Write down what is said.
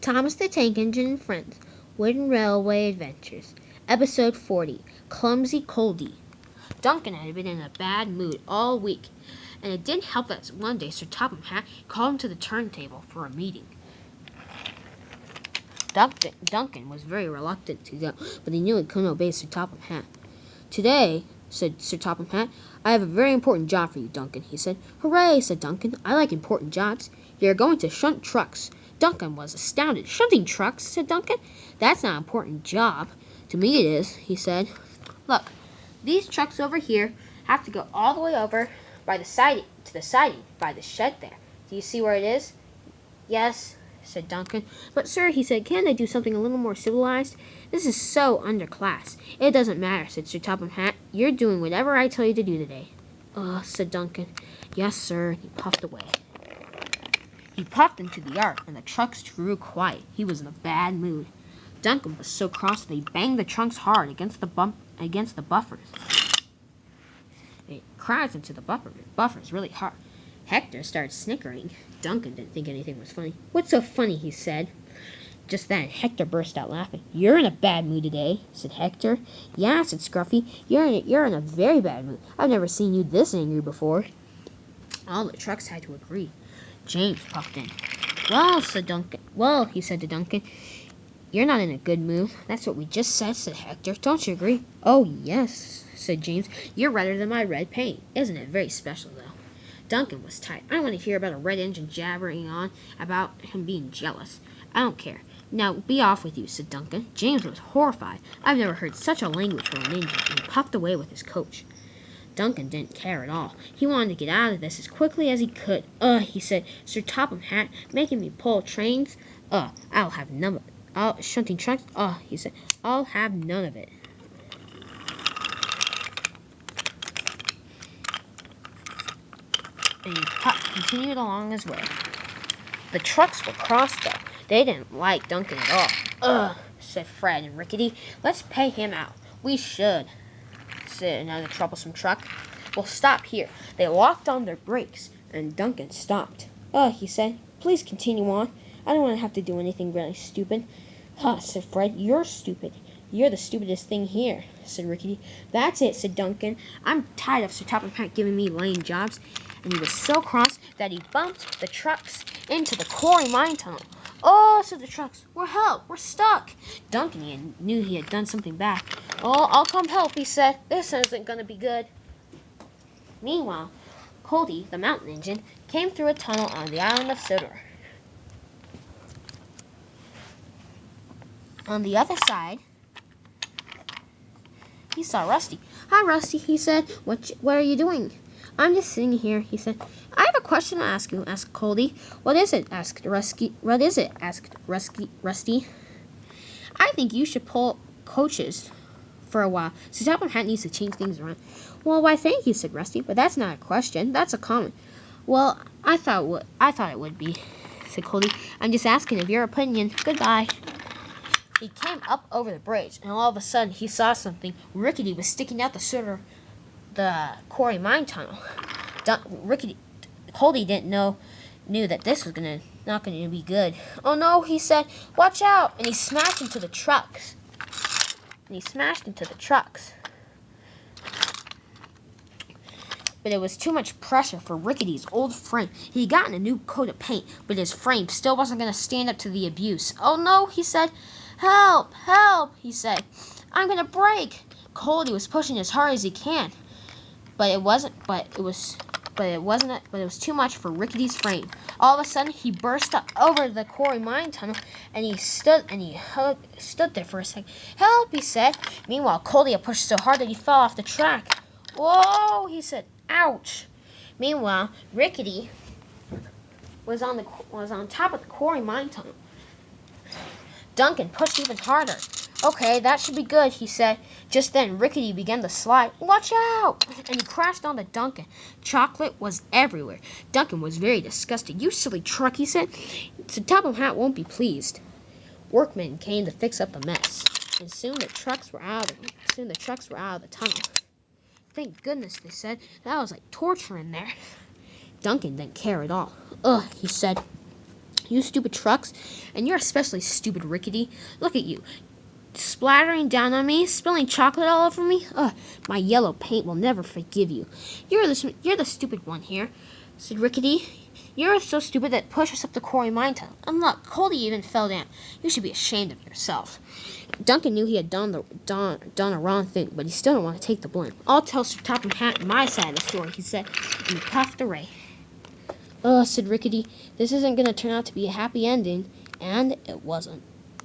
Thomas the Tank Engine and Friends, Wooden Railway Adventures, Episode 40, Clumsy Culdee. Duncan had been in a bad mood all week, and it didn't help that one day Sir Topham Hatt called him to the turntable for a meeting. Duncan was very reluctant to go, but he knew he couldn't obey Sir Topham Hatt. "Today," said Sir Topham Hatt, "I have a very important job for you, Duncan," he said. "Hooray," said Duncan. "I like important jobs. You're going to shunt trucks." Duncan was astounded. "Shunting trucks?" said Duncan. "That's not an important job." "To me it is," he said. "Look, these trucks over here have to go all the way over by the siding by the shed there. Do you see where it is?" "Yes," said Duncan. "But, sir," he said, "can't I do something a little more civilized? This is so underclass." "It doesn't matter," said Sir Topham Hatt. "You're doing whatever I tell you to do today." "Ugh," said Duncan. "Yes, sir," and he puffed away. He puffed into the yard, and the trucks grew quiet. He was in a bad mood. Duncan was so cross that he banged the trunks hard against the buffers. It crashed into the buffers really hard. Hector started snickering. Duncan didn't think anything was funny. "What's so funny?" he said. Just then, Hector burst out laughing. "You're in a bad mood today," said Hector. "Yeah," said Scruffy. You're in a very bad mood. I've never seen you this angry before." All the trucks had to agree. James puffed in. "Well," he said to Duncan, "you're not in a good mood." "That's what we just said," said Hector. "Don't you agree?" "Oh, yes," said James. "You're redder than my red paint. Isn't it very special, though?" Duncan was tired. "I don't want to hear about a red engine jabbering on about him being jealous. I don't care. Now, be off with you," said Duncan. James was horrified. "I've never heard such a language from an engine," and he puffed away with his coach. Duncan didn't care at all. He wanted to get out of this as quickly as he could. He said, "Sir Topham Hatt making me pull trains? I'll have none of it. Shunting trucks? He said, "I'll have none of it." And he continued along his way. The trucks were cross, though. They didn't like Duncan at all. Said Fred and Rickety. "Let's pay him out." "We should," said another troublesome truck. "We'll stop here." They locked on their brakes, and Duncan stopped. He said, "Please continue on. I don't want to have to do anything really stupid." Said Fred. "You're stupid." "You're the stupidest thing here," said Rickety. "That's it," said Duncan. "I'm tired of Sir Topham Hatt giving me lame jobs." And he was so cross that he bumped the trucks into the quarry mine tunnel. "Oh," said the trucks. "We're help. We're stuck." Duncan knew he had done something bad. "Oh, I'll come help," he said. "This isn't going to be good." Meanwhile, Culdee, the mountain engine, came through a tunnel on the island of Sodor. On the other side, he saw Rusty. "Hi, Rusty," he said. What are you doing?" "I'm just sitting here," he said. "I have a question to ask you," asked Culdee. "What is it?" asked Rusty. "What is it?" asked Rusty. "I think you should pull coaches for a while. Sir Topham Hatt needs to change things around." "Well, why, thank you," said Rusty. "But that's not a question. That's a comment." "Well, I thought it would be," said Culdee. "I'm just asking of your opinion. Goodbye." He came up over the bridge, and all of a sudden he saw something. Rickety was sticking out the quarry mine tunnel. Culdee knew that this was not going to be good. "Oh no," he said. "Watch out!" And he smashed into the trucks. But it was too much pressure for Rickety's old frame. He had gotten a new coat of paint, but his frame still wasn't going to stand up to the abuse. "Oh no," he said. "Help! Help!" he said. "I'm going to break." Culdee was pushing as hard as he can. But it was too much for Rickety's frame. All of a sudden, he burst up over the quarry mine tunnel, and he stood there for a second. "Help!" he said. Meanwhile, Culdee had pushed so hard that he fell off the track. "Whoa!" he said. "Ouch!" Meanwhile, Rickety was on top of the quarry mine tunnel. Duncan pushed even harder. "Okay, that should be good," he said. Just then, Rickety began to slide. "Watch out!" And he crashed onto Duncan. Chocolate was everywhere. Duncan was very disgusted. "You silly truck," he said. "Sir Topham Hatt won't be pleased." Workmen came to fix up the mess, and soon the trucks were out of the tunnel. "Thank goodness," they said. "That was like torture in there." Duncan didn't care at all. He said. You stupid trucks, and you're especially stupid, Rickety. Look at you, splattering down on me, spilling chocolate all over me. Ugh, my yellow paint will never forgive you. You're the stupid one here," said Rickety. "You're so stupid that pushed us up the quarry mine tunnel. And look, Culdee even fell down. You should be ashamed of yourself." Duncan knew he had done a wrong thing, but he still didn't want to take the blame. "I'll tell Sir Topham Hatt my side of the story," he said, and he puffed away. "Oh," said Rickety, "this isn't going to turn out to be a happy ending," and it wasn't.